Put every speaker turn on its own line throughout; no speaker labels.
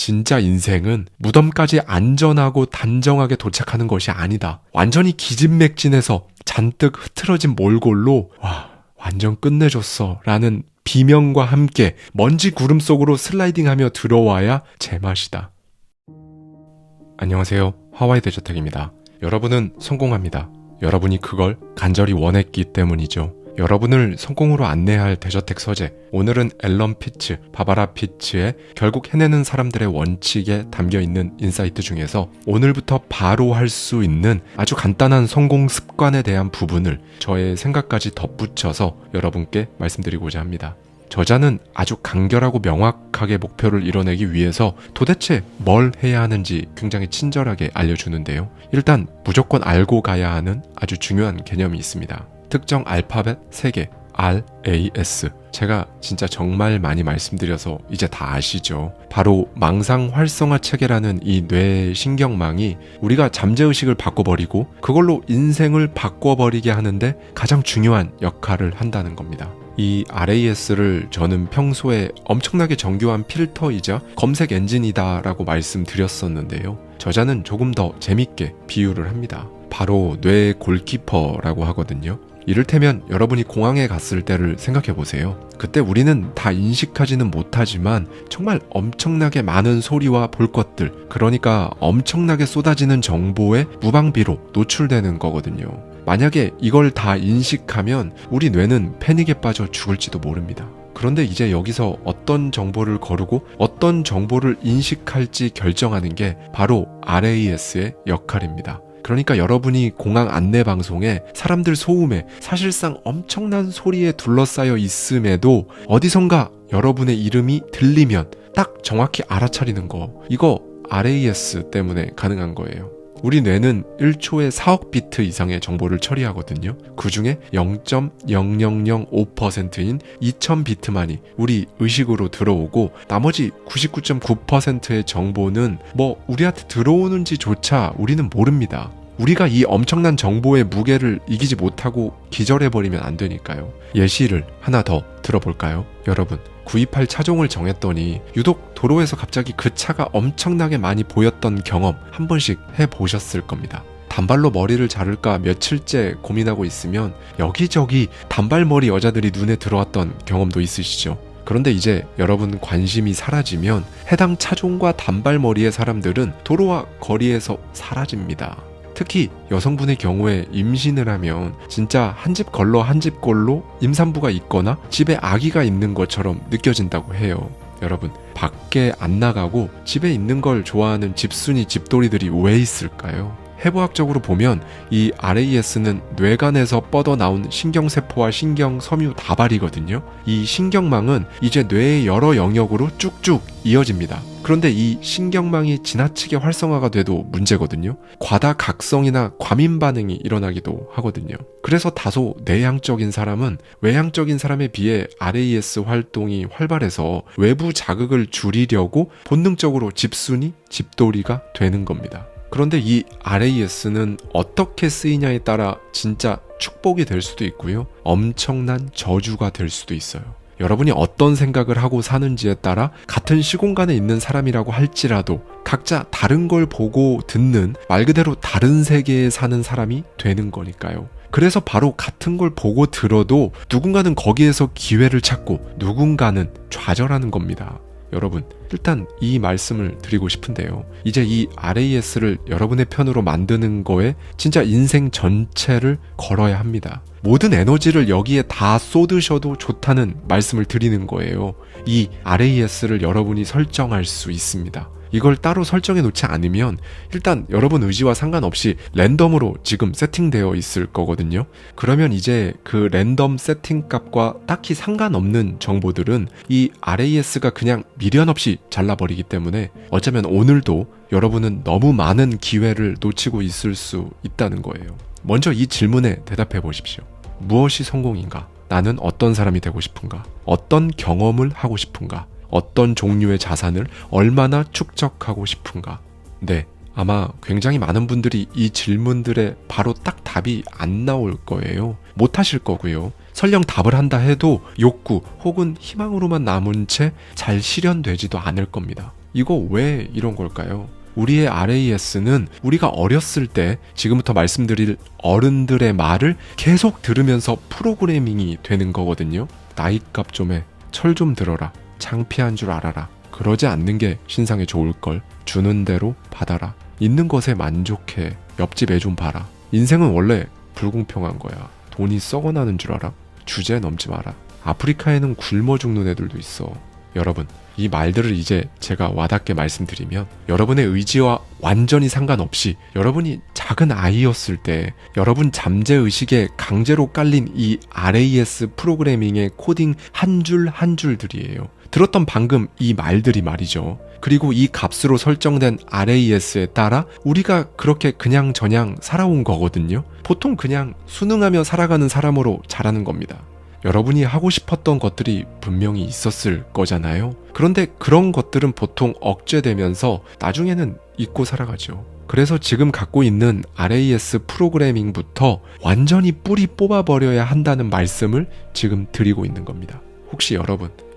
진짜 인생은 무덤까지 안전하고 단정하게 도착하는 것이 아니다. 완전히 기진맥진해서 잔뜩 흐트러진 몰골로 와 완전 끝내줬어 라는 비명과 함께 먼지 구름 속으로 슬라이딩하며 들어와야 제맛이다. 안녕하세요. 하와이 대저택입니다. 여러분은 성공합니다. 여러분이 그걸 간절히 원했기 때문이죠. 여러분을 성공으로 안내할 대저택 서재, 오늘은 앨런 피츠, 바바라 피츠의 결국 해내는 사람들의 원칙에 담겨있는 인사이트 중에서 오늘부터 바로 할 수 있는 아주 간단한 성공 습관에 대한 부분을 저의 생각까지 덧붙여서 여러분께 말씀드리고자 합니다. 저자는 아주 간결하고 명확하게 목표를 이뤄내기 위해서 도대체 뭘 해야 하는지 굉장히 친절하게 알려주는데요. 일단 무조건 알고 가야 하는 아주 중요한 개념이 있습니다. 특정 알파벳 3개, R, A, S. 제가 진짜 정말 많이 말씀드려서 이제 다 아시죠? 바로 망상 활성화 체계라는 이 뇌 신경망이 우리가 잠재의식을 바꿔버리고 그걸로 인생을 바꿔버리게 하는데 가장 중요한 역할을 한다는 겁니다. 이 RAS를 저는 평소에 엄청나게 정교한 필터이자 검색 엔진이다 라고 말씀드렸었는데요. 저자는 조금 더 재밌게 비유를 합니다. 바로 뇌 골키퍼라고 하거든요. 이를테면 여러분이 공항에 갔을 때를 생각해 보세요. 그때 우리는 다 인식하지는 못하지만 정말 엄청나게 많은 소리와 볼 것들, 그러니까 엄청나게 쏟아지는 정보에 무방비로 노출되는 거거든요. 만약에 이걸 다 인식하면 우리 뇌는 패닉에 빠져 죽을지도 모릅니다. 그런데 이제 여기서 어떤 정보를 거르고 어떤 정보를 인식할지 결정하는 게 바로 RAS의 역할입니다. 그러니까 여러분이 공항 안내 방송에 사람들 소음에 사실상 엄청난 소리에 둘러싸여 있음에도 어디선가 여러분의 이름이 들리면 딱 정확히 알아차리는 거, 이거 RAS 때문에 가능한 거예요. 우리 뇌는 1초에 4억 비트 이상의 정보를 처리하거든요. 그 중에 0.0005%인 2000비트만이 우리 의식으로 들어오고 나머지 99.9%의 정보는 우리한테 들어오는지조차 우리는 모릅니다. 우리가 이 엄청난 정보의 무게를 이기지 못하고 기절해버리면 안 되니까요. 예시를 하나 더 들어볼까요? 여러분, 구입할 차종을 정했더니 유독 도로에서 갑자기 그 차가 엄청나게 많이 보였던 경험 한 번씩 해보셨을 겁니다. 단발로 머리를 자를까 며칠째 고민하고 있으면 여기저기 단발머리 여자들이 눈에 들어왔던 경험도 있으시죠? 그런데 이제 여러분 관심이 사라지면 해당 차종과 단발머리의 사람들은 도로와 거리에서 사라집니다. 특히 여성분의 경우에 임신을 하면 진짜 한 집 걸러 한 집 꼴로 임산부가 있거나 집에 아기가 있는 것처럼 느껴진다고 해요. 여러분, 밖에 안 나가고 집에 있는 걸 좋아하는 집순이 집돌이들이 왜 있을까요? 해부학적으로 보면 이 RAS는 뇌간에서 뻗어나온 신경세포와 신경섬유 다발이거든요. 이 신경망은 이제 뇌의 여러 영역으로 쭉쭉 이어집니다. 그런데 이 신경망이 지나치게 활성화가 돼도 문제거든요. 과다각성이나 과민 반응이 일어나기도 하거든요. 그래서 다소 내향적인 사람은 외향적인 사람에 비해 RAS 활동이 활발해서 외부 자극을 줄이려고 본능적으로 집순이, 집돌이가 되는 겁니다. 그런데 이 RAS는 어떻게 쓰이냐에 따라 진짜 축복이 될 수도 있고요. 엄청난 저주가 될 수도 있어요. 여러분이 어떤 생각을 하고 사는지에 따라 같은 시공간에 있는 사람이라고 할지라도 각자 다른 걸 보고 듣는 말 그대로 다른 세계에 사는 사람이 되는 거니까요. 그래서 바로 같은 걸 보고 들어도 누군가는 거기에서 기회를 찾고 누군가는 좌절하는 겁니다. 여러분, 일단 이 말씀을 드리고 싶은데요. 이제 이 RAS를 여러분의 편으로 만드는 거에 진짜 인생 전체를 걸어야 합니다. 모든 에너지를 여기에 다 쏟으셔도 좋다는 말씀을 드리는 거예요. 이 RAS를 여러분이 설정할 수 있습니다. 이걸 따로 설정해 놓지 않으면 일단 여러분 의지와 상관없이 랜덤으로 지금 세팅되어 있을 거거든요. 그러면 이제 그 랜덤 세팅 값과 딱히 상관없는 정보들은 이 RAS가 그냥 미련 없이 잘라버리기 때문에 어쩌면 오늘도 여러분은 너무 많은 기회를 놓치고 있을 수 있다는 거예요. 먼저 이 질문에 대답해 보십시오. 무엇이 성공인가? 나는 어떤 사람이 되고 싶은가? 어떤 경험을 하고 싶은가? 어떤 종류의 자산을 얼마나 축적하고 싶은가? 네, 아마 굉장히 많은 분들이 이 질문들에 바로 딱 답이 안 나올 거예요. 못 하실 거고요. 설령 답을 한다 해도 욕구 혹은 희망으로만 남은 채 잘 실현되지도 않을 겁니다. 이거 왜 이런 걸까요? 우리의 RAS는 우리가 어렸을 때 지금부터 말씀드릴 어른들의 말을 계속 들으면서 프로그래밍이 되는 거거든요. 나이값 좀 해. 철 좀 들어라. 창피한 줄 알아라. 그러지 않는 게 신상에 좋을걸. 주는 대로 받아라. 있는 것에 만족해. 옆집 애 좀 봐라. 인생은 원래 불공평한 거야. 돈이 썩어나는 줄 알아? 주제 넘지 마라. 아프리카에는 굶어 죽는 애들도 있어. 여러분, 이 말들을 이제 제가 와닿게 말씀드리면 여러분의 의지와 완전히 상관없이 여러분이 작은 아이였을 때 여러분 잠재의식에 강제로 깔린 이 RAS 프로그래밍의 코딩 한 줄 한 줄들이에요. 들었던 방금 이 말들이 말이죠. 그리고 이 값으로 설정된 RAS에 따라 우리가 그렇게 그냥저냥 살아온 거거든요. 보통 그냥 순응하며 살아가는 사람으로 자라는 겁니다. 여러분이 하고 싶었던 것들이 분명히 있었을 거잖아요. 그런데 그런 것들은 보통 억제되면서 나중에는 잊고 살아가죠. 그래서 지금 갖고 있는 RAS 프로그래밍부터 완전히 뿌리 뽑아버려야 한다는 말씀을 지금 드리고 있는 겁니다. 혹시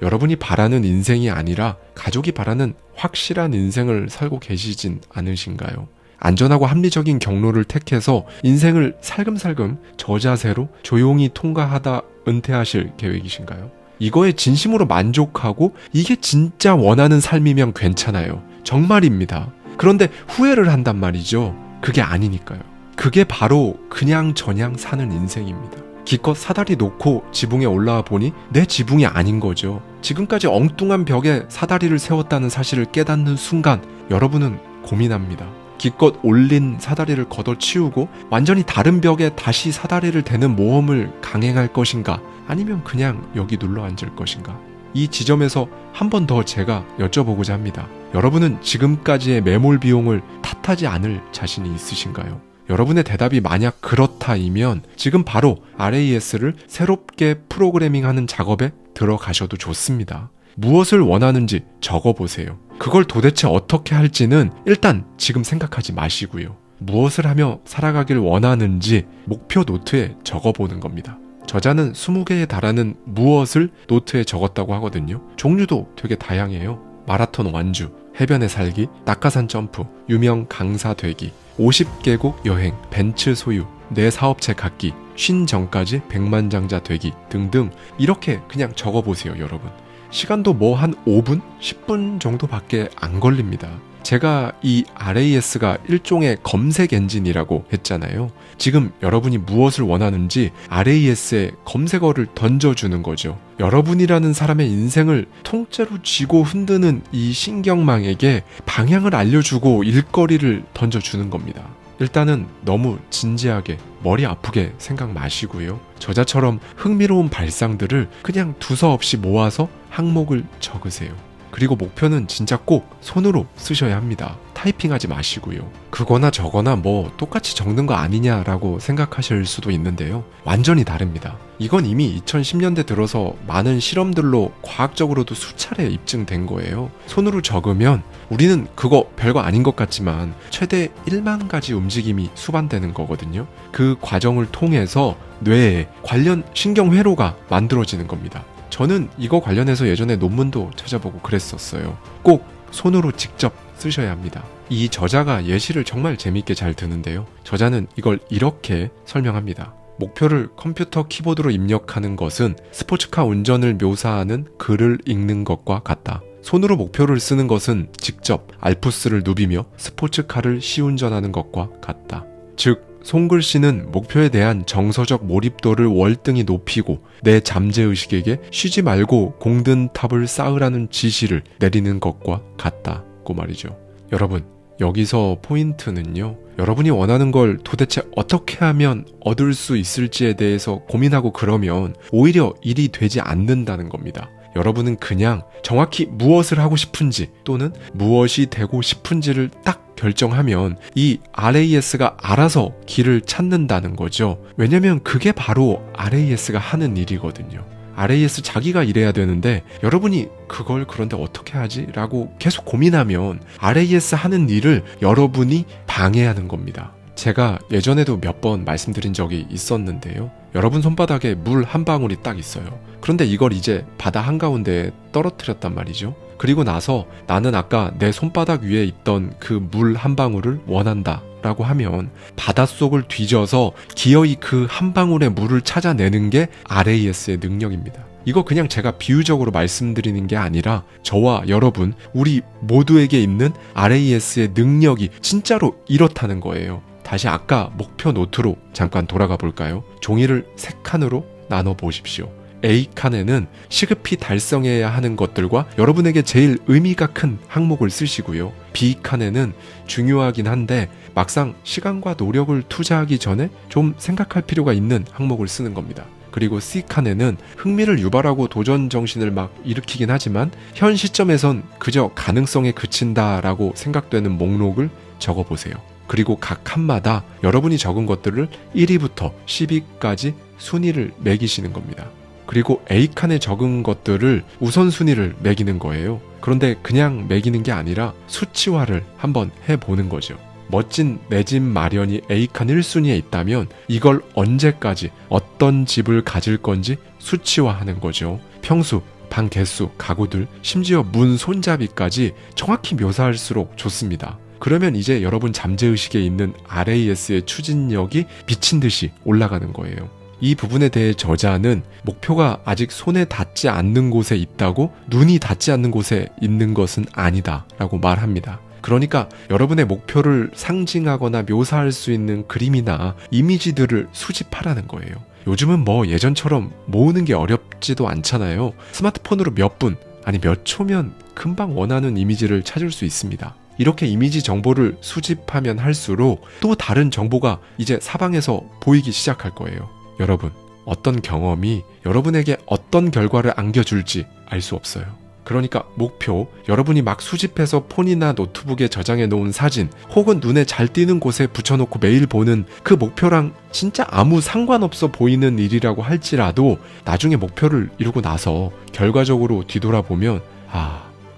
여러분이 바라는 인생이 아니라 가족이 바라는 확실한 인생을 살고 계시진 않으신가요? 안전하고 합리적인 경로를 택해서 인생을 살금살금 저자세로 조용히 통과하다 은퇴하실 계획이신가요? 이거에 진심으로 만족하고 이게 진짜 원하는 삶이면 괜찮아요. 정말입니다. 그런데 후회를 한단 말이죠. 그게 아니니까요. 그게 바로 그냥 저냥 사는 인생입니다. 기껏 사다리 놓고 지붕에 올라와 보니 내 지붕이 아닌 거죠. 지금까지 엉뚱한 벽에 사다리를 세웠다는 사실을 깨닫는 순간 여러분은 고민합니다. 기껏 올린 사다리를 걷어치우고 완전히 다른 벽에 다시 사다리를 대는 모험을 강행할 것인가? 아니면 그냥 여기 눌러 앉을 것인가? 이 지점에서 한 번 더 제가 여쭤보고자 합니다. 여러분은 지금까지의 매몰 비용을 탓하지 않을 자신이 있으신가요? 여러분의 대답이 만약 그렇다이면 지금 바로 RAS를 새롭게 프로그래밍하는 작업에 들어가셔도 좋습니다. 무엇을 원하는지 적어보세요. 그걸 도대체 어떻게 할지는 일단 지금 생각하지 마시고요. 무엇을 하며 살아가길 원하는지 목표 노트에 적어보는 겁니다. 저자는 20개에 달하는 무엇을 노트에 적었다고 하거든요. 종류도 되게 다양해요. 마라톤 완주, 해변에 살기, 낙하산 점프, 유명 강사 되기, 50개국 여행, 벤츠 소유, 내 사업체 갖기, 쉰 전까지 백만장자 되기 등등 이렇게 그냥 적어보세요, 여러분. 시간도 뭐 한 5분? 10분 정도밖에 안 걸립니다. 제가 이 RAS가 일종의 검색 엔진이라고 했잖아요. 지금 여러분이 무엇을 원하는지 RAS에 검색어를 던져주는 거죠. 여러분이라는 사람의 인생을 통째로 쥐고 흔드는 이 신경망에게 방향을 알려주고 일거리를 던져주는 겁니다. 일단은 너무 진지하게 머리 아프게 생각 마시고요. 저자처럼 흥미로운 발상들을 그냥 두서없이 모아서 항목을 적으세요. 그리고 목표는 진짜 꼭 손으로 쓰셔야 합니다. 타이핑하지 마시고요. 그거나 저거나 뭐 똑같이 적는 거 아니냐라고 생각하실 수도 있는데요. 완전히 다릅니다. 이건 이미 2010년대 들어서 많은 실험들로 과학적으로도 수차례 입증된 거예요. 손으로 적으면 우리는 그거 별거 아닌 것 같지만 최대 1만 가지 움직임이 수반되는 거거든요. 그 과정을 통해서 뇌에 관련 신경회로가 만들어지는 겁니다. 저는 이거 관련해서 예전에 논문도 찾아보고 그랬었어요. 꼭 손으로 직접 쓰셔야 합니다. 이 저자가 예시를 정말 재밌게 잘 드는데요. 저자는 이걸 이렇게 설명합니다. 목표를 컴퓨터 키보드로 입력하는 것은 스포츠카 운전을 묘사하는 글을 읽는 것과 같다. 손으로 목표를 쓰는 것은 직접 알프스를 누비며 스포츠카를 시운전하는 것과 같다. 즉, 손글씨는 목표에 대한 정서적 몰입도를 월등히 높이고 내 잠재의식에게 쉬지 말고 공든 탑을 쌓으라는 지시를 내리는 것과 같다고 말이죠. 여러분, 여기서 포인트는요. 여러분이 원하는 걸 도대체 어떻게 하면 얻을 수 있을지에 대해서 고민하고 그러면 오히려 일이 되지 않는다는 겁니다. 여러분은 그냥 정확히 무엇을 하고 싶은지 또는 무엇이 되고 싶은지를 딱 결정하면 이 RAS가 알아서 길을 찾는다는 거죠. 왜냐면 그게 바로 RAS가 하는 일이거든요. RAS 자기가 일해야 되는데 여러분이 그걸 그런데 어떻게 하지? 라고 계속 고민하면 RAS 하는 일을 여러분이 방해하는 겁니다. 제가 예전에도 몇 번 말씀드린 적이 있었는데요. 여러분 손바닥에 물 한 방울이 딱 있어요. 그런데 이걸 이제 바다 한가운데에 떨어뜨렸단 말이죠. 그리고 나서 나는 아까 내 손바닥 위에 있던 그 물 한 방울을 원한다 라고 하면 바닷속을 뒤져서 기어이 그 한 방울의 물을 찾아내는 게 RAS의 능력입니다. 이거 그냥 제가 비유적으로 말씀드리는 게 아니라 저와 여러분, 우리 모두에게 있는 RAS의 능력이 진짜로 이렇다는 거예요. 다시 아까 목표 노트로 잠깐 돌아가 볼까요? 종이를 3칸으로 나눠 보십시오. A칸에는 시급히 달성해야 하는 것들과 여러분에게 제일 의미가 큰 항목을 쓰시고요. B칸에는 중요하긴 한데 막상 시간과 노력을 투자하기 전에 좀 생각할 필요가 있는 항목을 쓰는 겁니다. 그리고 C칸에는 흥미를 유발하고 도전 정신을 막 일으키긴 하지만 현 시점에선 그저 가능성에 그친다라고 생각되는 목록을 적어보세요. 그리고 각 칸마다 여러분이 적은 것들을 1위부터 10위까지 순위를 매기시는 겁니다. 그리고 A칸에 적은 것들을 우선순위를 매기는 거예요. 그런데 그냥 매기는 게 아니라 수치화를 한번 해보는 거죠. 멋진 내 집 마련이 A칸 1순위에 있다면 이걸 언제까지 어떤 집을 가질 건지 수치화하는 거죠. 평수, 방 개수, 가구들, 심지어 문 손잡이까지 정확히 묘사할수록 좋습니다. 그러면 이제 여러분 잠재의식에 있는 RAS의 추진력이 미친 듯이 올라가는 거예요. 이 부분에 대해 저자는 목표가 아직 손에 닿지 않는 곳에 있다고 눈이 닿지 않는 곳에 있는 것은 아니다 라고 말합니다. 그러니까 여러분의 목표를 상징하거나 묘사할 수 있는 그림이나 이미지들을 수집하라는 거예요. 요즘은 뭐 예전처럼 모으는 게 어렵지도 않잖아요. 스마트폰으로 몇 분, 아니 몇 초면 금방 원하는 이미지를 찾을 수 있습니다. 이렇게 이미지 정보를 수집하면 할수록 또 다른 정보가 이제 사방에서 보이기 시작할 거예요. 여러분, 어떤 경험이 여러분에게 어떤 결과를 안겨줄지 알 수 없어요. 그러니까 목표, 여러분이 막 수집해서 폰이나 노트북에 저장해 놓은 사진 혹은 눈에 잘 띄는 곳에 붙여놓고 매일 보는 그 목표랑 진짜 아무 상관없어 보이는 일이라고 할지라도 나중에 목표를 이루고 나서 결과적으로 뒤돌아보면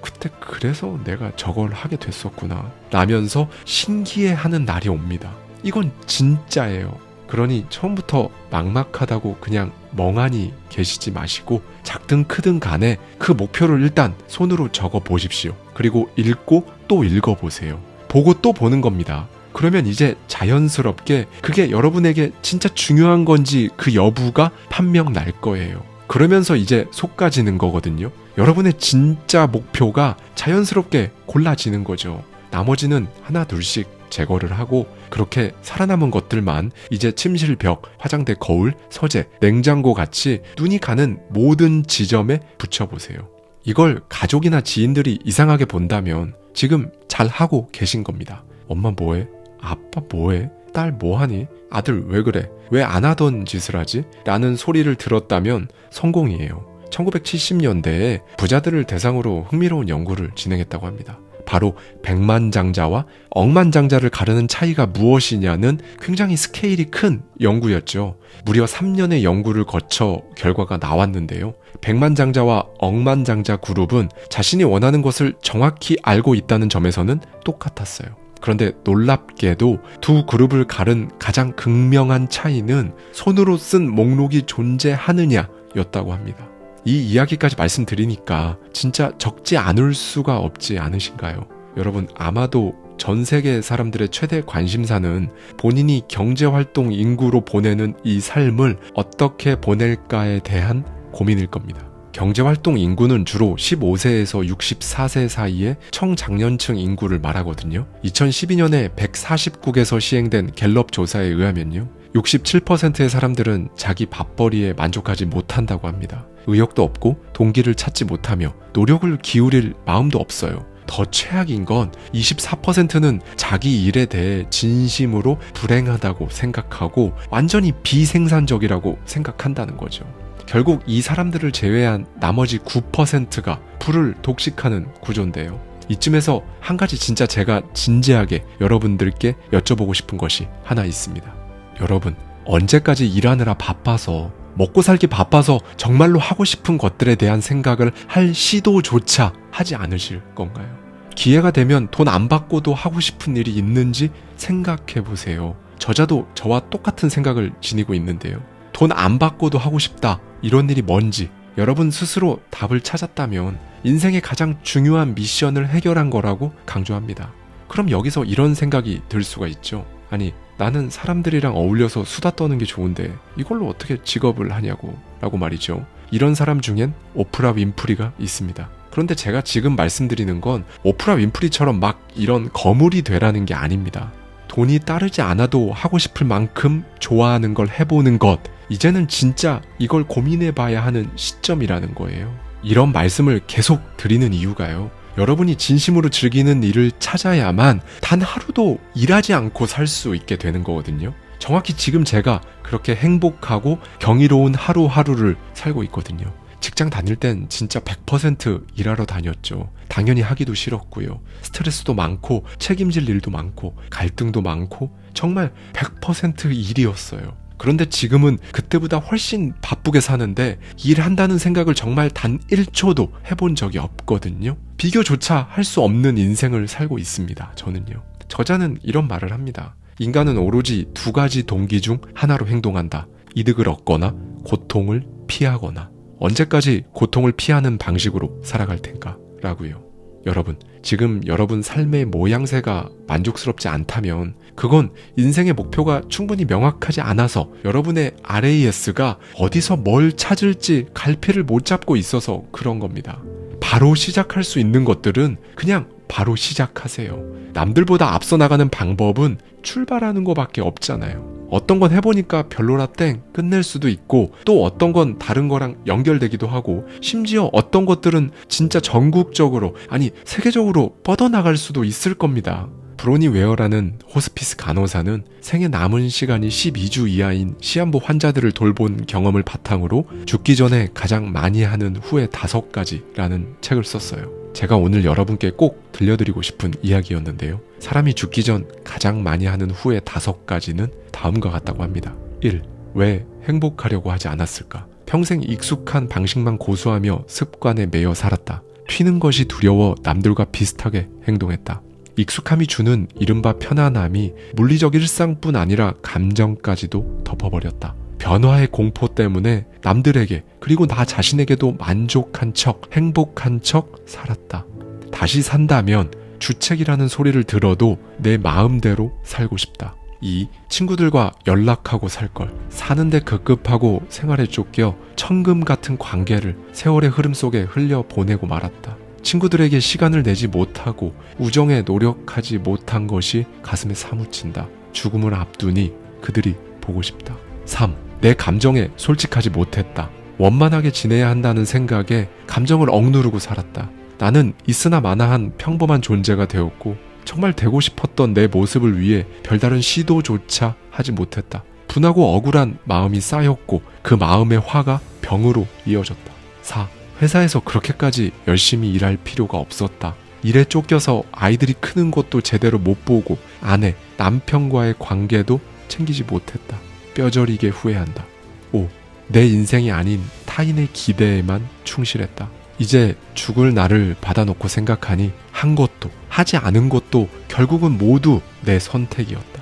그때 그래서 내가 저걸 하게 됐었구나 라면서 신기해하는 날이 옵니다. 이건 진짜예요. 그러니 처음부터 막막하다고 그냥 멍하니 계시지 마시고 작든 크든 간에 그 목표를 일단 손으로 적어 보십시오. 그리고 읽고 또 읽어보세요. 보고 또 보는 겁니다. 그러면 이제 자연스럽게 그게 여러분에게 진짜 중요한 건지 그 여부가 판명 날 거예요. 그러면서 이제 솎아지는 거거든요. 여러분의 진짜 목표가 자연스럽게 골라지는 거죠. 나머지는 하나 둘씩 제거를 하고 그렇게 살아남은 것들만 이제 침실 벽, 화장대 거울, 서재, 냉장고 같이 눈이 가는 모든 지점에 붙여보세요. 이걸 가족이나 지인들이 이상하게 본다면 지금 잘하고 계신 겁니다. 엄마 뭐해? 아빠 뭐해? 딸 뭐하니? 아들 왜 그래? 왜 안 하던 짓을 하지? 라는 소리를 들었다면 성공이에요. 1970년대에 부자들을 대상으로 흥미로운 연구를 진행했다고 합니다. 바로 백만장자와 억만장자를 가르는 차이가 무엇이냐는 굉장히 스케일이 큰 연구였죠. 무려 3년의 연구를 거쳐 결과가 나왔는데요. 백만장자와 억만장자 그룹은 자신이 원하는 것을 정확히 알고 있다는 점에서는 똑같았어요. 그런데 놀랍게도 두 그룹을 가른 가장 극명한 차이는 손으로 쓴 목록이 존재하느냐였다고 합니다. 이 이야기까지 말씀드리니까 진짜 적지 않을 수가 없지 않으신가요? 여러분, 아마도 전 세계 사람들의 최대 관심사는 본인이 경제활동 인구로 보내는 이 삶을 어떻게 보낼까에 대한 고민일 겁니다. 경제활동 인구는 주로 15세에서 64세 사이의 청장년층 인구를 말하거든요. 2012년에 140국에서 시행된 갤럽 조사에 의하면요. 67%의 사람들은 자기 밥벌이에 만족하지 못한다고 합니다. 의욕도 없고 동기를 찾지 못하며 노력을 기울일 마음도 없어요. 더 최악인 건 24%는 자기 일에 대해 진심으로 불행하다고 생각하고 완전히 비생산적이라고 생각한다는 거죠. 결국 이 사람들을 제외한 나머지 9%가 불을 독식하는 구조인데요. 이쯤에서 한 가지 진짜 제가 진지하게 여러분들께 여쭤보고 싶은 것이 하나 있습니다. 여러분, 언제까지 일하느라 바빠서 먹고 살기 바빠서 정말로 하고 싶은 것들에 대한 생각을 할 시도조차 하지 않으실 건가요? 기회가 되면 돈 안 받고도 하고 싶은 일이 있는지 생각해 보세요. 저자도 저와 똑같은 생각을 지니고 있는데요. 돈 돈 안 받고도 하고 싶다. 이런 일이 뭔지 여러분 스스로 답을 찾았다면 인생의 가장 중요한 미션을 해결한 거라고 강조합니다. 그럼 여기서 이런 생각이 들 수가 있죠. 아니, 나는 사람들이랑 어울려서 수다 떠는 게 좋은데 이걸로 어떻게 직업을 하냐고 라고 말이죠. 이런 사람 중엔 오프라 윈프리가 있습니다. 그런데 제가 지금 말씀드리는 건 오프라 윈프리처럼 막 이런 거물이 되라는 게 아닙니다. 돈이 따르지 않아도 하고 싶을 만큼 좋아하는 걸 해보는 것, 이제는 진짜 이걸 고민해봐야 하는 시점이라는 거예요. 이런 말씀을 계속 드리는 이유가요, 여러분이 진심으로 즐기는 일을 찾아야만 단 하루도 일하지 않고 살 수 있게 되는 거거든요. 정확히 지금 제가 그렇게 행복하고 경이로운 하루하루를 살고 있거든요. 직장 다닐 땐 진짜 100% 일하러 다녔죠. 당연히 하기도 싫었고요. 스트레스도 많고 책임질 일도 많고 갈등도 많고 정말 100% 일이었어요. 그런데 지금은 그때보다 훨씬 바쁘게 사는데 일한다는 생각을 정말 단 1초도 해본 적이 없거든요. 비교조차 할 수 없는 인생을 살고 있습니다. 저는요. 저자는 이런 말을 합니다. 인간은 오로지 두 가지 동기 중 하나로 행동한다. 이득을 얻거나 고통을 피하거나. 언제까지 고통을 피하는 방식으로 살아갈 텐가? 라고요. 여러분, 지금 여러분 삶의 모양새가 만족스럽지 않다면 그건 인생의 목표가 충분히 명확하지 않아서 여러분의 RAS가 어디서 뭘 찾을지 갈피를 못 잡고 있어서 그런 겁니다. 바로 시작할 수 있는 것들은 그냥 바로 시작하세요. 남들보다 앞서 나가는 방법은 출발하는 것밖에 없잖아요. 어떤 건 해보니까 별로라 땡 끝낼 수도 있고, 또 어떤 건 다른 거랑 연결되기도 하고, 심지어 어떤 것들은 진짜 전국적으로, 아니 세계적으로 뻗어나갈 수도 있을 겁니다. 브로니 웨어라는 호스피스 간호사는 생애 남은 시간이 12주 이하인 시한부 환자들을 돌본 경험을 바탕으로 죽기 전에 가장 많이 하는 후의 5가지라는 책을 썼어요. 제가 오늘 여러분께 꼭 들려드리고 싶은 이야기였는데요. 사람이 죽기 전 가장 많이 하는 후의 5가지는 다음과 같다고 합니다. 1. 왜 행복하려고 하지 않았을까? 평생 익숙한 방식만 고수하며 습관에 매여 살았다. 튀는 것이 두려워 남들과 비슷하게 행동했다. 익숙함이 주는 이른바 편안함이 물리적 일상뿐 아니라 감정까지도 덮어버렸다. 변화의 공포 때문에 남들에게 그리고 나 자신에게도 만족한 척, 행복한 척 살았다. 다시 산다면 주책이라는 소리를 들어도 내 마음대로 살고 싶다. 2. 친구들과 연락하고 살걸. 사는데 급급하고 생활에 쫓겨 천금 같은 관계를 세월의 흐름 속에 흘려보내고 말았다. 친구들에게 시간을 내지 못하고 우정에 노력하지 못한 것이 가슴에 사무친다. 죽음을 앞두니 그들이 보고 싶다. 3. 내 감정에 솔직하지 못했다. 원만하게 지내야 한다는 생각에 감정을 억누르고 살았다. 나는 있으나 마나한 평범한 존재가 되었고 정말 되고 싶었던 내 모습을 위해 별다른 시도조차 하지 못했다. 분하고 억울한 마음이 쌓였고 그 마음의 화가 병으로 이어졌다. 4. 회사에서 그렇게까지 열심히 일할 필요가 없었다. 일에 쫓겨서 아이들이 크는 것도 제대로 못 보고 아내, 남편과의 관계도 챙기지 못했다. 뼈저리게 후회한다. 5. 내 인생이 아닌 타인의 기대에만 충실했다. 이제 죽을 나를 받아놓고 생각하니 한 것도 하지 않은 것도 결국은 모두 내 선택이었다.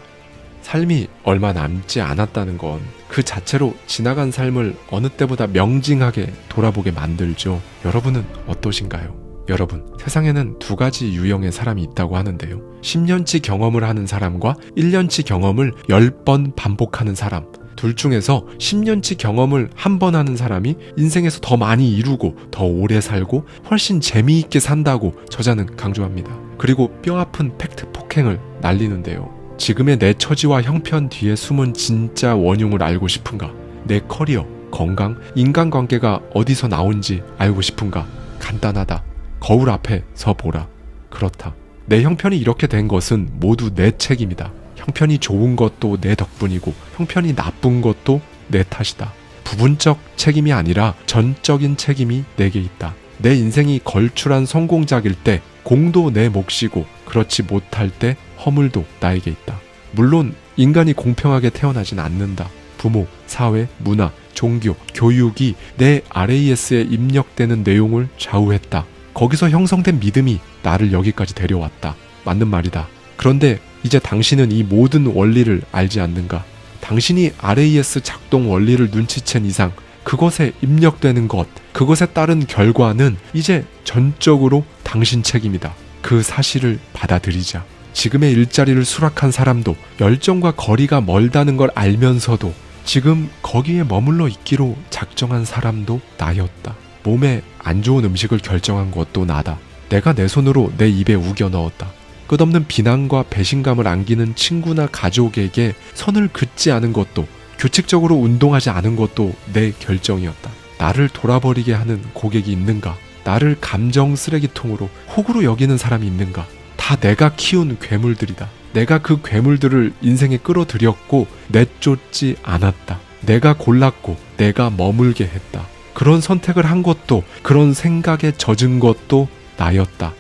삶이 얼마 남지 않았다는 건 그 자체로 지나간 삶을 어느 때보다 명징하게 돌아보게 만들죠. 여러분은 어떠신가요? 여러분, 세상에는 2가지 유형의 사람이 있다고 하는데요. 10년치 경험을 하는 사람과 1년치 경험을 10번 반복하는 사람. 둘 중에서 10년치 경험을 한 번 하는 사람이 인생에서 더 많이 이루고 더 오래 살고 훨씬 재미있게 산다고 저자는 강조합니다. 그리고 뼈아픈 팩트 폭행을 날리는데요. 지금의 내 처지와 형편 뒤에 숨은 진짜 원흉을 알고 싶은가? 내 커리어, 건강, 인간관계가 어디서 나온지 알고 싶은가? 간단하다. 거울 앞에 서 보라. 그렇다. 내 형편이 이렇게 된 것은 모두 내 책임이다. 형편이 좋은 것도 내 덕분이고 형편이 나쁜 것도 내 탓이다. 부분적 책임이 아니라 전적인 책임이 내게 있다. 내 인생이 걸출한 성공작일 때 공도 내 몫이고 그렇지 못할 때 허물도 나에게 있다. 물론 인간이 공평하게 태어나진 않는다. 부모, 사회, 문화, 종교, 교육이 내 RAS에 입력되는 내용을 좌우했다. 거기서 형성된 믿음이 나를 여기까지 데려왔다. 맞는 말이다. 그런데 이제 당신은 이 모든 원리를 알지 않는가? 당신이 RAS 작동 원리를 눈치챈 이상 그것에 입력되는 것, 그것에 따른 결과는 이제 전적으로 당신 책임이다. 그 사실을 받아들이자. 지금의 일자리를 수락한 사람도 열정과 거리가 멀다는 걸 알면서도 지금 거기에 머물러 있기로 작정한 사람도 나였다. 몸에 안 좋은 음식을 결정한 것도 나다. 내가 내 손으로 내 입에 우겨 넣었다. 끝없는 비난과 배신감을 안기는 친구나 가족에게 선을 긋지 않은 것도, 규칙적으로 운동하지 않은 것도 내 결정이었다. 나를 돌아버리게 하는 고객이 있는가? 나를 감정 쓰레기통으로 호구로 여기는 사람이 있는가? 다 내가 키운 괴물들이다. 내가 그 괴물들을 인생에 끌어들였고 내쫓지 않았다. 내가 골랐고 내가 머물게 했다. 그런 선택을 한 것도, 그런 생각에 젖은 것도 나였다.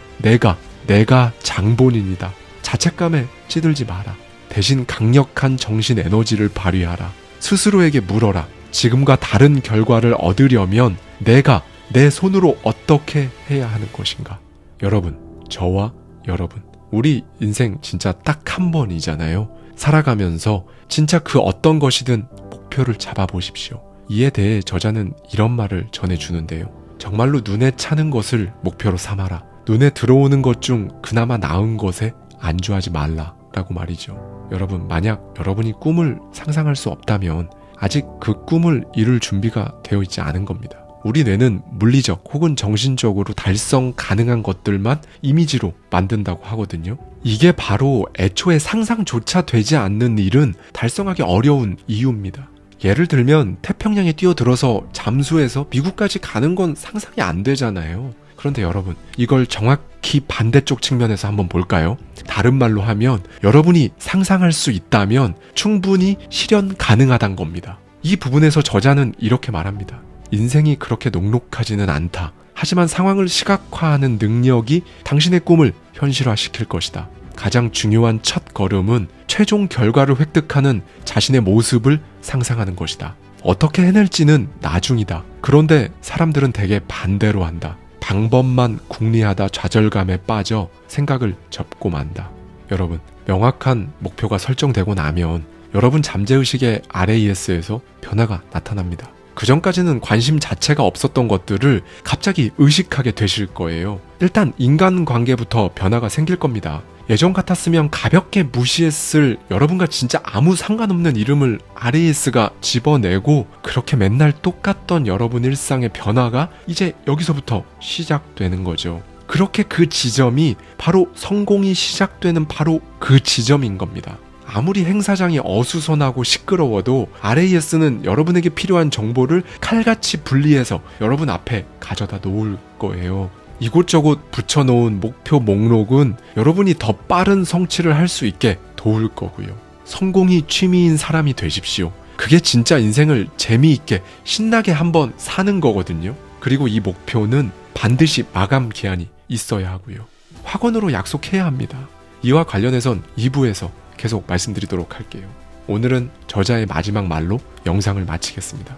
내가 장본인이다. 자책감에 찌들지 마라. 대신 강력한 정신 에너지를 발휘하라. 스스로에게 물어라. 지금과 다른 결과를 얻으려면 내가 내 손으로 어떻게 해야 하는 것인가? 여러분, 저와 여러분, 우리 인생 진짜 딱 한 번이잖아요. 살아가면서 진짜 그 어떤 것이든 목표를 잡아보십시오. 이에 대해 저자는 이런 말을 전해주는데요. 정말로 눈에 차는 것을 목표로 삼아라. 눈에 들어오는 것 중 그나마 나은 것에 안주하지 말라 라고 말이죠. 여러분, 만약 여러분이 꿈을 상상할 수 없다면 아직 그 꿈을 이룰 준비가 되어 있지 않은 겁니다. 우리 뇌는 물리적 혹은 정신적으로 달성 가능한 것들만 이미지로 만든다고 하거든요. 이게 바로 애초에 상상조차 되지 않는 일은 달성하기 어려운 이유입니다. 예를 들면 태평양에 뛰어들어서 잠수해서 미국까지 가는 건 상상이 안 되잖아요. 그런데 여러분, 이걸 정확히 반대쪽 측면에서 한번 볼까요? 다른 말로 하면 여러분이 상상할 수 있다면 충분히 실현 가능하단 겁니다. 이 부분에서 저자는 이렇게 말합니다. 인생이 그렇게 녹록하지는 않다. 하지만 상황을 시각화하는 능력이 당신의 꿈을 현실화시킬 것이다. 가장 중요한 첫 걸음은 최종 결과를 획득하는 자신의 모습을 상상하는 것이다. 어떻게 해낼지는 나중이다. 그런데 사람들은 대개 반대로 한다. 방법만 궁리하다 좌절감에 빠져 생각을 접고 만다. 여러분, 명확한 목표가 설정되고 나면 여러분 잠재의식의 RAS에서 변화가 나타납니다. 그전까지는 관심 자체가 없었던 것들을 갑자기 의식하게 되실 거예요. 일단 인간관계부터 변화가 생길 겁니다. 예전 같았으면 가볍게 무시했을 여러분과 진짜 아무 상관없는 이름을 RAS가 집어내고 그렇게 맨날 똑같던 여러분 일상의 변화가 이제 여기서부터 시작되는 거죠. 그렇게 그 지점이 바로 성공이 시작되는 바로 그 지점인 겁니다. 아무리 행사장이 어수선하고 시끄러워도 RAS는 여러분에게 필요한 정보를 칼같이 분리해서 여러분 앞에 가져다 놓을 거예요. 이곳저곳 붙여놓은 목표 목록은 여러분이 더 빠른 성취를 할 수 있게 도울 거고요. 성공이 취미인 사람이 되십시오. 그게 진짜 인생을 재미있게 신나게 한번 사는 거거든요. 그리고 이 목표는 반드시 마감 기한이 있어야 하고요. 확언으로 약속해야 합니다. 이와 관련해선 2부에서 계속 말씀드리도록 할게요. 오늘은 저자의 마지막 말로 영상을 마치겠습니다.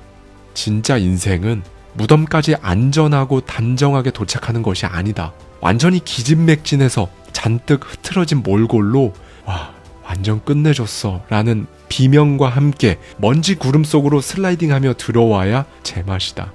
진짜 인생은 무덤까지 안전하고 단정하게 도착하는 것이 아니다. 완전히 기진맥진해서 잔뜩 흐트러진 몰골로 와, 완전 끝내줬어 라는 비명과 함께 먼지 구름 속으로 슬라이딩하며 들어와야 제맛이다.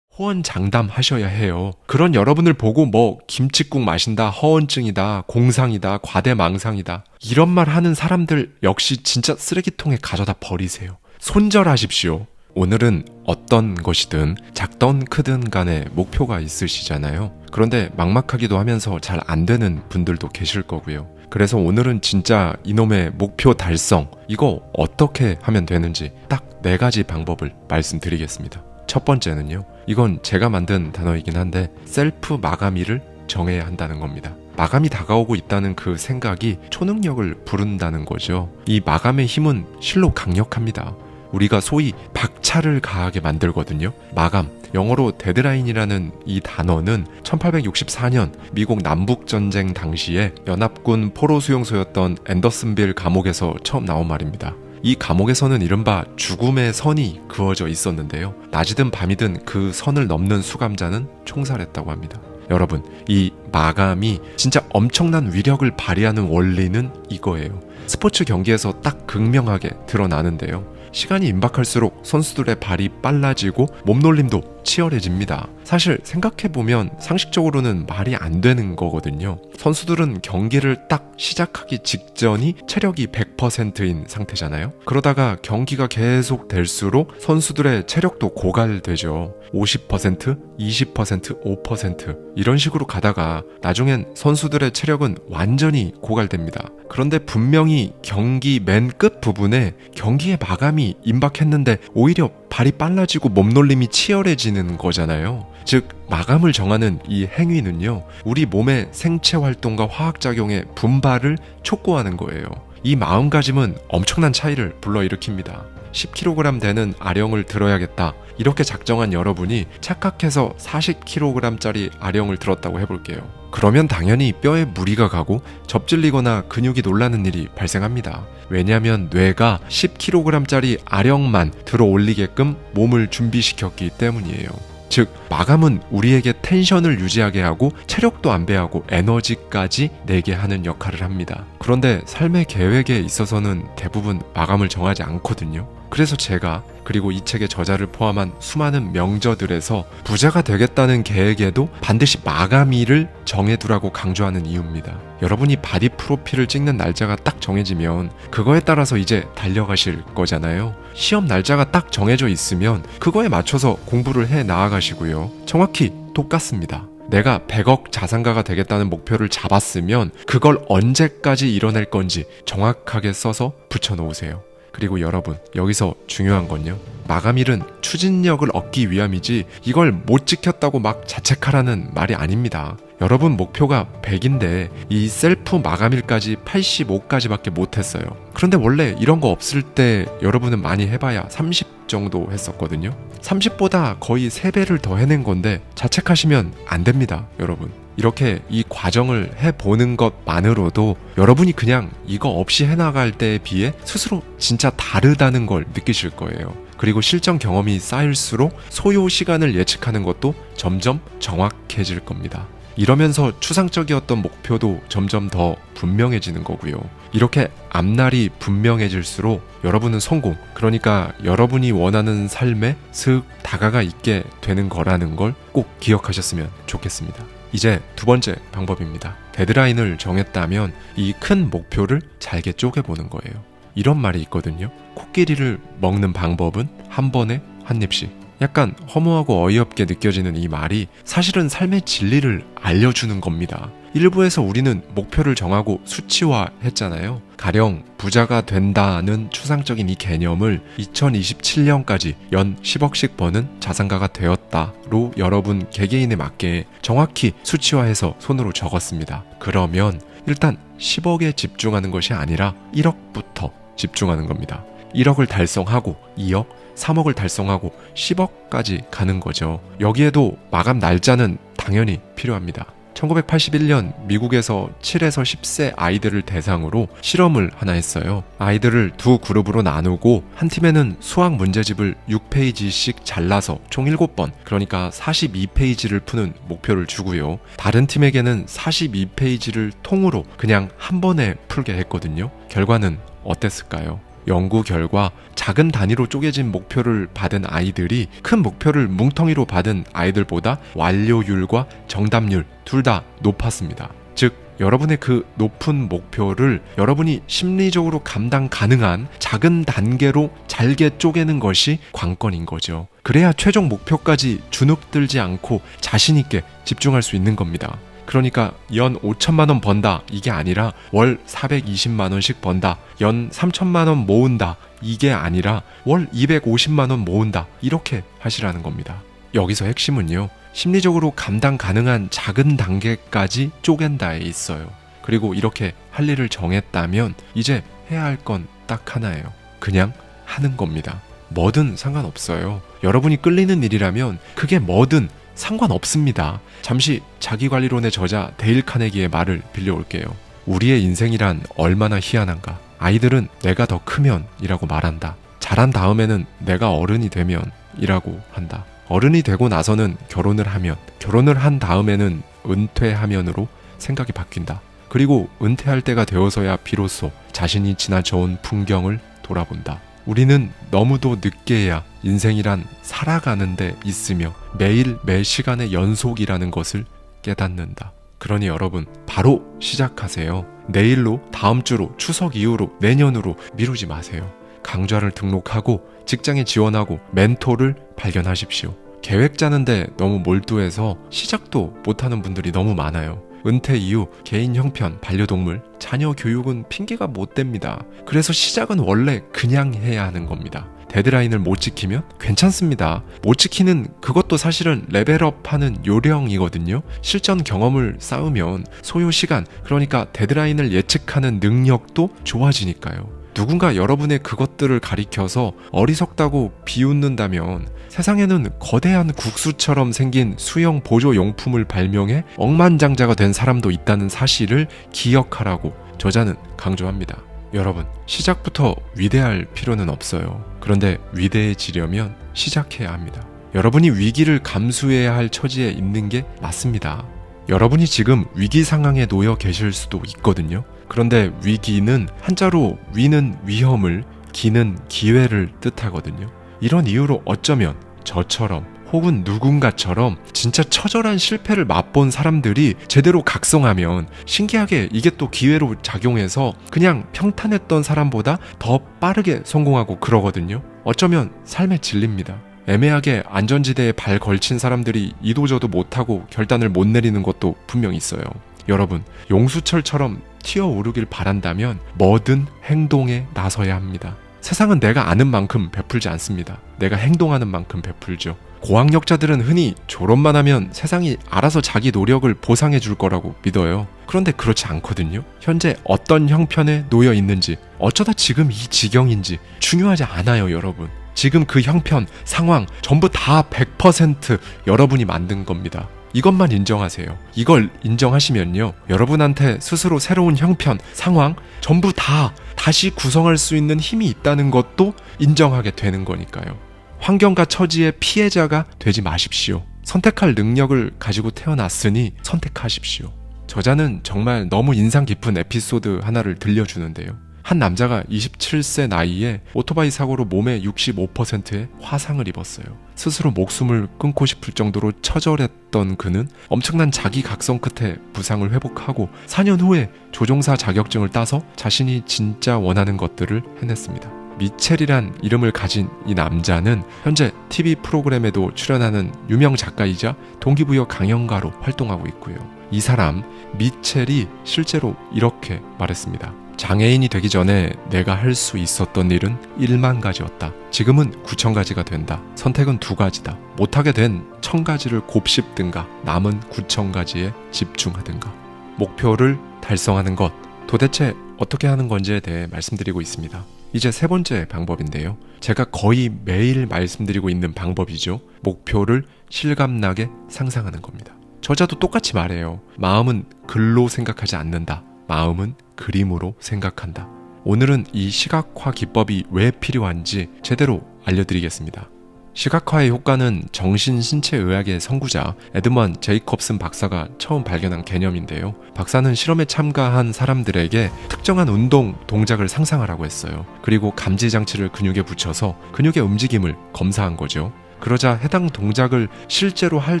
호언장담하셔야 해요. 그런 여러분을 보고 뭐 김칫국 마신다, 허언증이다, 공상이다, 과대망상이다 이런 말 하는 사람들 역시 진짜 쓰레기통에 가져다 버리세요. 손절하십시오. 오늘은 어떤 것이든 작던 크든 간에 목표가 있으시잖아요. 그런데 막막하기도 하면서 잘 안 되는 분들도 계실 거고요. 그래서 오늘은 진짜 이놈의 목표 달성, 이거 어떻게 하면 되는지 딱 4가지 방법을 말씀드리겠습니다. 첫 번째는요, 이건 제가 만든 단어이긴 한데 셀프 마감일을 정해야 한다는 겁니다. 마감이 다가오고 있다는 그 생각이 초능력을 부른다는 거죠. 이 마감의 힘은 실로 강력합니다. 우리가 소위 박차를 가하게 만들거든요. 마감, 영어로 데드라인이라는 이 단어는 1864년 미국 남북전쟁 당시에 연합군 포로 수용소였던 앤더슨빌 감옥에서 처음 나온 말입니다. 이 감옥에서는 이른바 죽음의 선이 그어져 있었는데요. 낮이든 밤이든 그 선을 넘는 수감자는 총살했다고 합니다. 여러분, 이 마감이 진짜 엄청난 위력을 발휘하는 원리는 이거예요. 스포츠 경기에서 딱 극명하게 드러나는데요. 시간이 임박할수록 선수들의 발이 빨라지고 몸놀림도 치열해집니다. 사실 생각해보면 상식적으로는 말이 안 되는 거거든요. 선수들은 경기를 딱 시작하기 직전이 체력이 100%인 상태잖아요. 그러다가 경기가 계속 될수록 선수들의 체력도 고갈되죠. 50%, 20%, 5% 이런 식으로 가다가 나중엔 선수들의 체력은 완전히 고갈됩니다. 그런데 분명히 경기 맨 끝 부분에 경기의 마감이 임박했는데 오히려 발이 빨라지고 몸놀림이 치열해지는 거잖아요. 즉 마감을 정하는 이 행위는요, 우리 몸의 생체 활동과 화학작용의 분발을 촉구하는 거예요. 이 마음가짐은 엄청난 차이를 불러일으킵니다. 10kg 되는 아령을 들어야겠다 이렇게 작정한 여러분이 착각해서 40kg짜리 아령을 들었다고 해볼게요. 그러면 당연히 뼈에 무리가 가고 접질리거나 근육이 놀라는 일이 발생합니다. 왜냐하면 뇌가 10kg짜리 아령만 들어 올리게끔 몸을 준비시켰기 때문이에요. 즉 마감은 우리에게 텐션을 유지하게 하고 체력도 안배하고 에너지까지 내게 하는 역할을 합니다. 그런데 삶의 계획에 있어서는 대부분 마감을 정하지 않거든요. 그래서 제가 그리고 이 책의 저자를 포함한 수많은 명저들에서 부자가 되겠다는 계획에도 반드시 마감일을 정해두라고 강조하는 이유입니다. 여러분이 바디 프로필을 찍는 날짜가 딱 정해지면 그거에 따라서 이제 달려가실 거잖아요. 시험 날짜가 딱 정해져 있으면 그거에 맞춰서 공부를 해 나아가시고요. 정확히 똑같습니다. 내가 100억 자산가가 되겠다는 목표를 잡았으면 그걸 언제까지 이뤄낼 건지 정확하게 써서 붙여놓으세요. 그리고 여러분, 여기서 중요한 건요, 마감일은 추진력을 얻기 위함이지 이걸 못 지켰다고 막 자책하라는 말이 아닙니다. 여러분 목표가 100인데 이 셀프 마감일까지 85까지밖에 못했어요. 그런데 원래 이런 거 없을 때 여러분은 많이 해봐야 30 정도 했었거든요. 30보다 거의 3배를 더 해낸 건데 자책하시면 안 됩니다, 여러분. 이렇게 이 과정을 해보는 것만으로도 여러분이 그냥 이거 없이 해나갈 때에 비해 스스로 진짜 다르다는 걸 느끼실 거예요. 그리고 실전 경험이 쌓일수록 소요 시간을 예측하는 것도 점점 정확해질 겁니다. 이러면서 추상적이었던 목표도 점점 더 분명해지는 거고요. 이렇게 앞날이 분명해질수록 여러분은 성공, 그러니까 여러분이 원하는 삶에 슥 다가가 있게 되는 거라는 걸 꼭 기억하셨으면 좋겠습니다. 이제 두 번째 방법입니다. 데드라인을 정했다면 이 큰 목표를 잘게 쪼개보는 거예요. 이런 말이 있거든요. 코끼리를 먹는 방법은 한 번에 한 입씩. 약간 허무하고 어이없게 느껴지는 이 말이 사실은 삶의 진리를 알려주는 겁니다. 일부에서 우리는 목표를 정하고 수치화했잖아요. 가령 부자가 된다는 추상적인 이 개념을 2027년까지 연 10억씩 버는 자산가가 되었다로 여러분 개개인에 맞게 정확히 수치화해서 손으로 적었습니다. 그러면 일단 10억에 집중하는 것이 아니라 1억부터 집중하는 겁니다. 1억을 달성하고 2억, 3억을 달성하고 10억까지 가는 거죠. 여기에도 마감 날짜는 당연히 필요합니다. 1981년 미국에서 7에서 10세 아이들을 대상으로 실험을 하나 했어요. 아이들을 두 그룹으로 나누고 한 팀에는 수학 문제집을 6페이지씩 잘라서 총 7번, 그러니까 42페이지를 푸는 목표를 주고요. 다른 팀에게는 42페이지를 통으로 그냥 한 번에 풀게 했거든요. 결과는 어땠을까요? 연구 결과 작은 단위로 쪼개진 목표를 받은 아이들이 큰 목표를 뭉텅이로 받은 아이들보다 완료율과 정답률 둘 다 높았습니다. 즉 여러분의 그 높은 목표를 여러분이 심리적으로 감당 가능한 작은 단계로 잘게 쪼개는 것이 관건인 거죠. 그래야 최종 목표까지 주눅들지 않고 자신 있게 집중할 수 있는 겁니다. 그러니까 연 5천만 원 번다 이게 아니라 월 420만 원씩 번다, 연 3천만 원 모은다 이게 아니라 월 250만 원 모은다 이렇게 하시라는 겁니다. 여기서 핵심은요, 심리적으로 감당 가능한 작은 단계까지 쪼갠다에 있어요. 그리고 이렇게 할 일을 정했다면 이제 해야 할 건 딱 하나예요. 그냥 하는 겁니다. 뭐든 상관없어요. 여러분이 끌리는 일이라면 그게 뭐든 상관없습니다. 잠시 자기관리론의 저자 데일 카네기의 말을 빌려올게요. 우리의 인생이란 얼마나 희한한가. 아이들은 내가 더 크면 이라고 말한다. 자란 다음에는 내가 어른이 되면 이라고 한다. 어른이 되고 나서는 결혼을 하면, 결혼을 한 다음에는 은퇴하면으로 생각이 바뀐다. 그리고 은퇴할 때가 되어서야 비로소 자신이 지나쳐온 풍경을 돌아본다. 우리는 너무도 늦게야 인생이란 살아가는 데 있으며 매일 매 시간의 연속이라는 것을 깨닫는다. 그러니 여러분, 바로 시작하세요. 내일로, 다음 주로, 추석 이후로, 내년으로 미루지 마세요. 강좌를 등록하고 직장에 지원하고 멘토를 발견하십시오. 계획 짜는데 너무 몰두해서 시작도 못하는 분들이 너무 많아요. 은퇴 이후 개인 형편, 반려동물, 자녀 교육은 핑계가 못 됩니다. 그래서 시작은 원래 그냥 해야 하는 겁니다. 데드라인을 못 지키면 괜찮습니다. 못 지키는 그것도 사실은 레벨업하는 요령이거든요. 실전 경험을 쌓으면 소요 시간, 그러니까 데드라인을 예측하는 능력도 좋아지니까요. 누군가 여러분의 그것들을 가리켜서 어리석다고 비웃는다면 세상에는 거대한 국수처럼 생긴 수영 보조 용품을 발명해 억만장자가 된 사람도 있다는 사실을 기억하라고 저자는 강조합니다. 여러분, 시작부터 위대할 필요는 없어요. 그런데 위대해지려면 시작해야 합니다. 여러분이 위기를 감수해야 할 처지에 있는 게 맞습니다. 여러분이 지금 위기 상황에 놓여 계실 수도 있거든요. 그런데 위기는 한자로 위는 위험을, 기는 기회를 뜻하거든요. 이런 이유로 어쩌면 저처럼 혹은 누군가처럼 진짜 처절한 실패를 맛본 사람들이 제대로 각성하면 신기하게 이게 또 기회로 작용해서 그냥 평탄했던 사람보다 더 빠르게 성공하고 그러거든요. 어쩌면 삶의 진리입니다. 애매하게 안전지대에 발 걸친 사람들이 이도저도 못하고 결단을 못 내리는 것도 분명 있어요. 여러분, 용수철처럼 튀어오르길 바란다면 뭐든 행동에 나서야 합니다. 세상은 내가 아는 만큼 베풀지 않습니다. 내가 행동하는 만큼 베풀죠. 고학력자들은 흔히 졸업만 하면 세상이 알아서 자기 노력을 보상해 줄 거라고 믿어요. 그런데 그렇지 않거든요. 현재 어떤 형편에 놓여 있는지, 어쩌다 지금 이 지경인지 중요하지 않아요, 여러분. 지금 그 형편, 상황 전부 다 100% 여러분이 만든 겁니다. 이것만 인정하세요. 이걸 인정하시면요, 여러분한테 스스로 새로운 형편, 상황 전부 다 다시 구성할 수 있는 힘이 있다는 것도 인정하게 되는 거니까요. 환경과 처지의 피해자가 되지 마십시오. 선택할 능력을 가지고 태어났으니 선택하십시오. 저자는 정말 너무 인상 깊은 에피소드 하나를 들려주는데요. 한 남자가 27세 나이에 오토바이 사고로 몸의 65%의 화상을 입었어요. 스스로 목숨을 끊고 싶을 정도로 처절했던 그는 엄청난 자기 각성 끝에 부상을 회복하고 4년 후에 조종사 자격증을 따서 자신이 진짜 원하는 것들을 해냈습니다. 미첼이란 이름을 가진 이 남자는 현재 TV 프로그램에도 출연하는 유명 작가이자 동기부여 강연가로 활동하고 있고요. 이 사람 미첼이 실제로 이렇게 말했습니다. 장애인이 되기 전에 내가 할 수 있었던 일은 1만 가지였다. 지금은 9천 가지가 된다. 선택은 2가지다. 못하게 된 1,000가지를 곱씹든가 남은 9천 가지에 집중하든가. 목표를 달성하는 것, 도대체 어떻게 하는 건지에 대해 말씀드리고 있습니다. 이제 3번째 방법인데요. 제가 거의 매일 말씀드리고 있는 방법이죠. 목표를 실감나게 상상하는 겁니다. 저자도 똑같이 말해요. 마음은 글로 생각하지 않는다. 마음은 그림으로 생각한다. 오늘은 이 시각화 기법이 왜 필요한지 제대로 알려드리겠습니다. 시각화의 효과는 정신신체의학의 선구자 에드먼 제이콥슨 박사가 처음 발견한 개념인데요. 박사는 실험에 참가한 사람들에게 특정한 운동 동작을 상상하라고 했어요. 그리고 감지장치를 근육에 붙여서 근육의 움직임을 검사한 거죠. 그러자 해당 동작을 실제로 할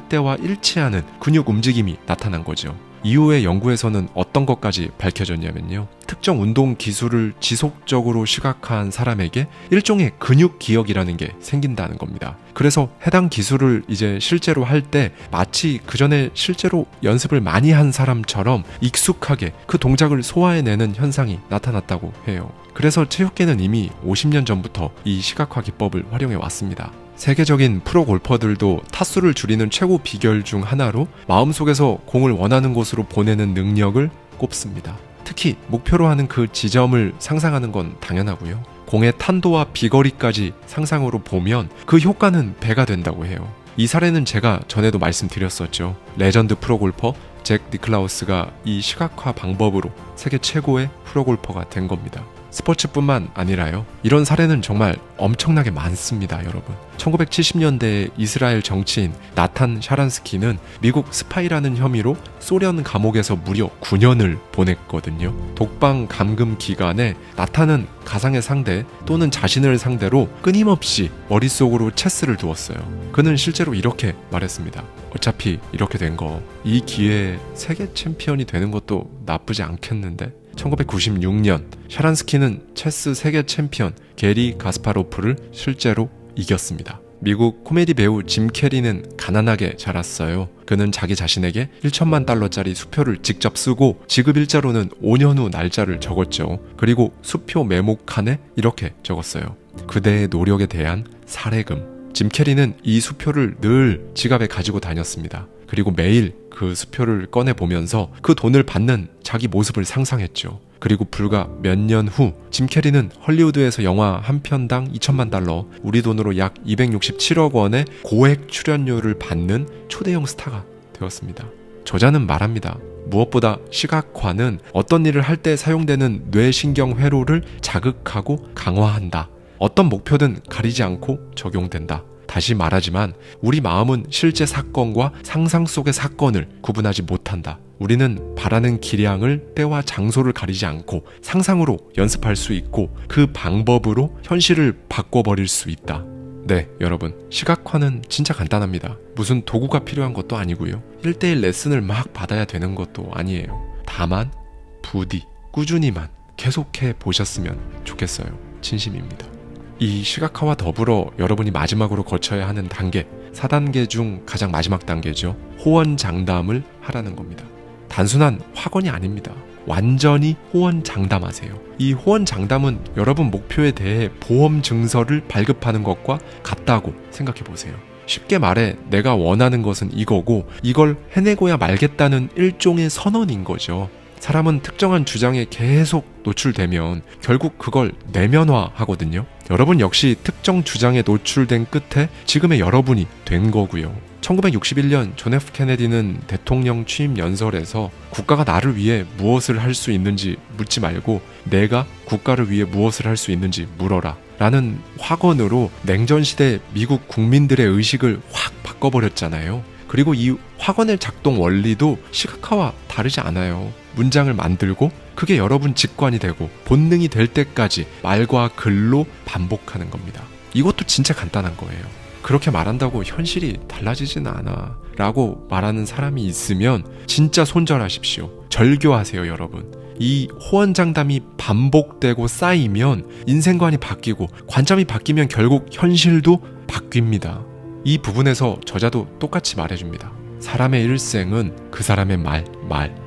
때와 일치하는 근육 움직임이 나타난 거죠. 이후의 연구에서는 어떤 것까지 밝혀졌냐면요. 특정 운동 기술을 지속적으로 시각화한 사람에게 일종의 근육 기억이라는 게 생긴다는 겁니다. 그래서 해당 기술을 이제 실제로 할 때 마치 그 전에 실제로 연습을 많이 한 사람처럼 익숙하게 그 동작을 소화해내는 현상이 나타났다고 해요. 그래서 체육계는 이미 50년 전부터 이 시각화 기법을 활용해 왔습니다. 세계적인 프로 골퍼들도 타수를 줄이는 최고 비결 중 하나로 마음속에서 공을 원하는 곳으로 보내는 능력을 꼽습니다. 특히 목표로 하는 그 지점을 상상하는 건 당연하고요. 공의 탄도와 비거리까지 상상으로 보면 그 효과는 배가 된다고 해요. 이 사례는 제가 전에도 말씀드렸었죠. 레전드 프로골퍼 잭 니클라우스가 이 시각화 방법으로 세계 최고의 프로골퍼가 된 겁니다. 스포츠뿐만 아니라요. 이런 사례는 정말 엄청나게 많습니다, 여러분. 1970년대에 이스라엘 정치인 나탄 샤란스키는 미국 스파이라는 혐의로 소련 감옥에서 무려 9년을 보냈거든요. 독방 감금 기간에 나탄은 가상의 상대 또는 자신을 상대로 끊임없이 머릿속으로 체스를 두었어요. 그는 실제로 이렇게 말했습니다. 어차피 이렇게 된 거 이 기회에 세계 챔피언이 되는 것도 나쁘지 않겠는데? 1996년 샤란스키는 체스 세계 챔피언 게리 가스파로프를 실제로 이겼습니다. 미국 코미디 배우 짐 캐리는 가난하게 자랐어요. 그는 자기 자신에게 1천만 달러짜리 수표를 직접 쓰고 지급 일자로는 5년 후 날짜를 적었죠. 그리고 수표 메모칸에 이렇게 적었어요. 그대의 노력에 대한 사례금. 짐 캐리는 이 수표를 늘 지갑에 가지고 다녔습니다. 그리고 매일 그 수표를 꺼내보면서 그 돈을 받는 자기 모습을 상상했죠. 그리고 불과 몇 년 후 짐 캐리는 헐리우드에서 영화 한 편당 2천만 달러, 우리 돈으로 약 267억 원의 고액 출연료를 받는 초대형 스타가 되었습니다. 저자는 말합니다. 무엇보다 시각화는 어떤 일을 할 때 사용되는 뇌신경 회로를 자극하고 강화한다. 어떤 목표든 가리지 않고 적용된다. 다시 말하지만 우리 마음은 실제 사건과 상상 속의 사건을 구분하지 못한다. 우리는 바라는 기량을 때와 장소를 가리지 않고 상상으로 연습할 수 있고 그 방법으로 현실을 바꿔버릴 수 있다. 네, 여러분. 시각화는 진짜 간단합니다. 무슨 도구가 필요한 것도 아니고요. 1대1 레슨을 막 받아야 되는 것도 아니에요. 다만 부디 꾸준히만 계속해 보셨으면 좋겠어요. 진심입니다. 이 시각화와 더불어 여러분이 마지막으로 거쳐야 하는 단계, 4단계 중 가장 마지막 단계죠. 호언장담을 하라는 겁니다. 단순한 확언이 아닙니다. 완전히 호언장담하세요. 이 호언장담은 여러분 목표에 대해 보험 증서를 발급하는 것과 같다고 생각해 보세요. 쉽게 말해 내가 원하는 것은 이거고 이걸 해내고야 말겠다는 일종의 선언인 거죠. 사람은 특정한 주장에 계속 노출되면 결국 그걸 내면화하거든요. 여러분 역시 특정 주장에 노출된 끝에 지금의 여러분이 된 거고요. 1961년 존 F 케네디는 대통령 취임 연설에서 국가가 나를 위해 무엇을 할 수 있는지 묻지 말고 내가 국가를 위해 무엇을 할 수 있는지 물어라 라는 확언으로 냉전시대 미국 국민들의 의식을 확 바꿔버렸잖아요. 그리고 이 확언의 작동 원리도 시각화와 다르지 않아요. 문장을 만들고 그게 여러분 직관이 되고 본능이 될 때까지 말과 글로 반복하는 겁니다. 이것도 진짜 간단한 거예요. 그렇게 말한다고 현실이 달라지진 않아 라고 말하는 사람이 있으면 진짜 손절하십시오. 절교하세요, 여러분. 이 호언장담이 반복되고 쌓이면 인생관이 바뀌고 관점이 바뀌면 결국 현실도 바뀝니다. 이 부분에서 저자도 똑같이 말해줍니다. 사람의 일생은 그 사람의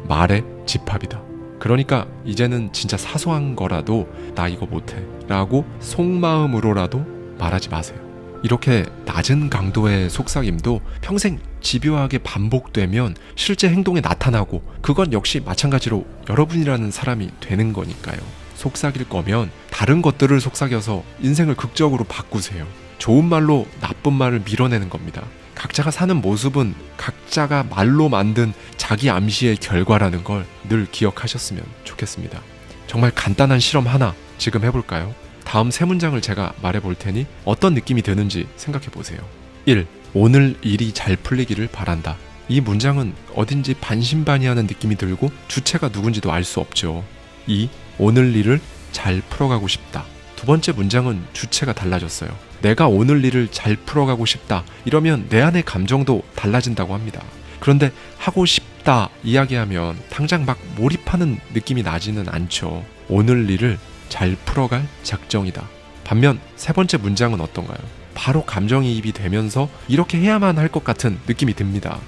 말의 집합이다. 그러니까 이제는 진짜 사소한 거라도 나 이거 못해 라고 속마음으로라도 말하지 마세요. 이렇게 낮은 강도의 속삭임도 평생 집요하게 반복되면 실제 행동에 나타나고 그건 역시 마찬가지로 여러분이라는 사람이 되는 거니까요. 속삭일 거면 다른 것들을 속삭여서 인생을 극적으로 바꾸세요. 좋은 말로 나쁜 말을 밀어내는 겁니다. 각자가 사는 모습은 각자가 말로 만든 자기 암시의 결과라는 걸 늘 기억하셨으면 좋겠습니다. 정말 간단한 실험 하나 지금 해볼까요? 다음 세 문장을 제가 말해볼 테니 어떤 느낌이 드는지 생각해 보세요. 1. 오늘 일이 잘 풀리기를 바란다. 이 문장은 어딘지 반신반의하는 느낌이 들고 주체가 누군지도 알 수 없죠. 2. 오늘 일을 잘 풀어가고 싶다. 두 번째 문장은 주체가 달라졌어요. 내가 오늘 일을 잘 풀어가고 싶다. 이러면 내 안의 감정도 달라진다고 합니다. 그런데 하고 싶다 이야기하면 당장 막 몰입하는 느낌이 나지는 않죠. 오늘 일을 잘 풀어갈 작정이다. 반면 세 번째 문장은 어떤가요? 바로 감정이입이 되면서 이렇게 해야만 할 것 같은 느낌이 듭니다.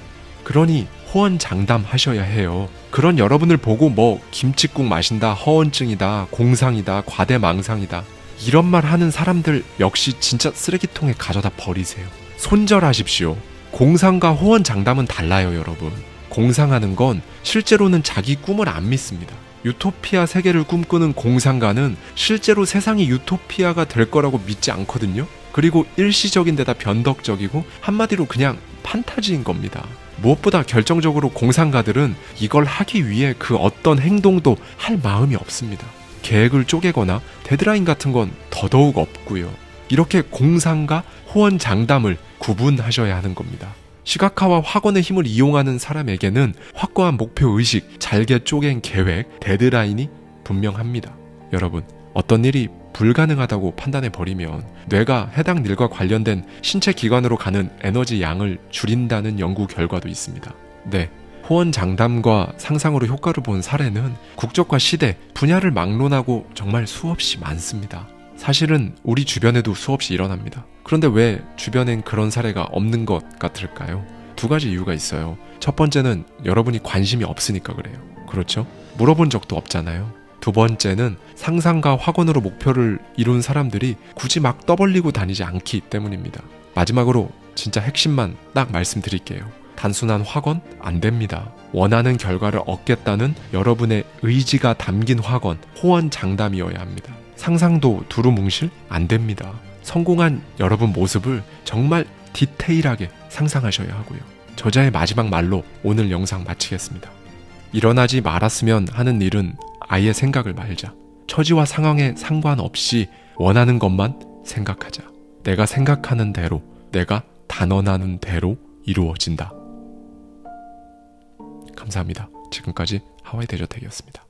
그러니 호언장담 하셔야 해요. 그런 여러분을 보고 뭐 김칫국 마신다, 허언증이다, 공상이다, 과대망상이다 이런 말 하는 사람들 역시 진짜 쓰레기통에 가져다 버리세요. 손절하십시오. 공상과 호언장담은 달라요, 여러분. 공상하는 건 실제로는 자기 꿈을 안 믿습니다. 유토피아 세계를 꿈꾸는 공상가는 실제로 세상이 유토피아가 될 거라고 믿지 않거든요. 그리고 일시적인 데다 변덕적이고 한마디로 그냥 판타지인 겁니다. 무엇보다 결정적으로 공상가들은 이걸 하기 위해 그 어떤 행동도 할 마음이 없습니다. 계획을 쪼개거나 데드라인 같은 건 더더욱 없고요. 이렇게 공상과 호언장담을 구분하셔야 하는 겁니다. 시각화와 확언의 힘을 이용하는 사람에게는 확고한 목표의식, 잘게 쪼갠 계획, 데드라인이 분명합니다. 여러분, 어떤 일이 불가능하다고 판단해버리면 뇌가 해당 일과 관련된 신체 기관으로 가는 에너지 양을 줄인다는 연구 결과도 있습니다. 네, 호언장담과 상상으로 효과를 본 사례는 국적과 시대, 분야를 막론하고 정말 수없이 많습니다. 사실은 우리 주변에도 수없이 일어납니다. 그런데 왜 주변엔 그런 사례가 없는 것 같을까요? 두 가지 이유가 있어요. 첫 번째는 여러분이 관심이 없으니까 그래요. 그렇죠? 물어본 적도 없잖아요. 두 번째는 상상과 확언으로 목표를 이룬 사람들이 굳이 막 떠벌리고 다니지 않기 때문입니다. 마지막으로 진짜 핵심만 딱 말씀드릴게요. 단순한 확언? 안 됩니다. 원하는 결과를 얻겠다는 여러분의 의지가 담긴 확언, 호언장담이어야 합니다. 상상도 두루뭉실? 안 됩니다. 성공한 여러분 모습을 정말 디테일하게 상상하셔야 하고요. 저자의 마지막 말로 오늘 영상 마치겠습니다. 일어나지 말았으면 하는 일은 아예 생각을 말자. 처지와 상황에 상관없이 원하는 것만 생각하자. 내가 생각하는 대로, 내가 단언하는 대로 이루어진다. 감사합니다. 지금까지 하와이 대저택이었습니다.